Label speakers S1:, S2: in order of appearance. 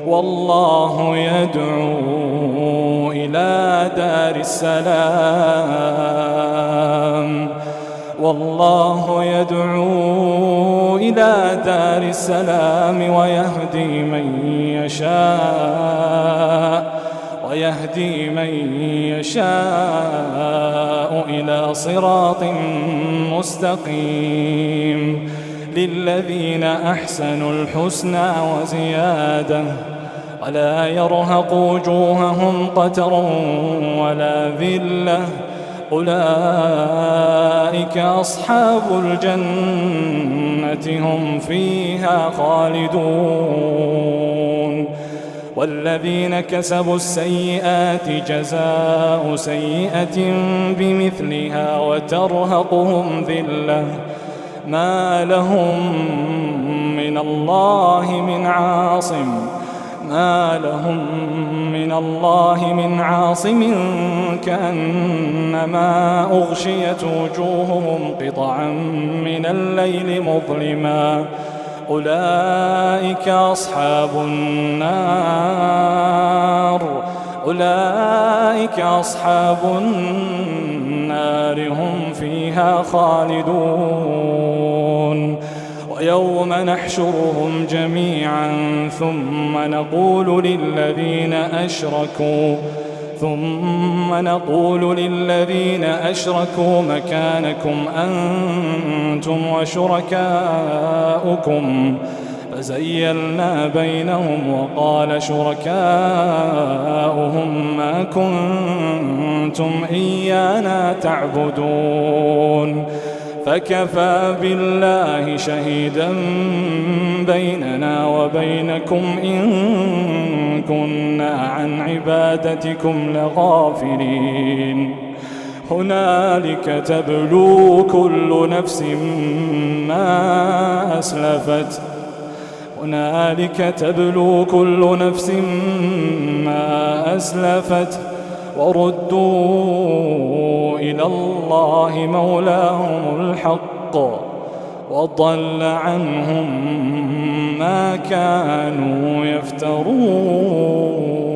S1: والله يدعو إلى دار السلام، والله يدعو إلى دار السلام ويهدي من يشاء إلى صراط مستقيم. للذين أحسنوا الحسنى وزيادة ولا يرهق وجوههم قتر ولا ذلة، أولئك أصحاب الجنة هم فيها خالدون. والذين كسبوا السيئات جزاء سيئة بمثلها وترهقهم ذلة ما لهم من الله من عاصم كأنما أغشيت وجوههم قطعا من الليل مظلما، أولئك أصحاب النار هم فيها خالدون. ويوم نحشرهم جميعا ثم نقول للذين أشركوا مكانكم أنتم وشركاؤكم، فزيلنا بينهم وقال شركاؤهم ما كنتم إيانا تعبدون، فكفى بالله شهيدا بيننا وبينكم إن كنا عن عبادتكم لغافلين. هنالك تبلو كل نفس ما أسلفت وردوا إلى الله مولاهم الحق وضل عنهم ما كانوا يفترون.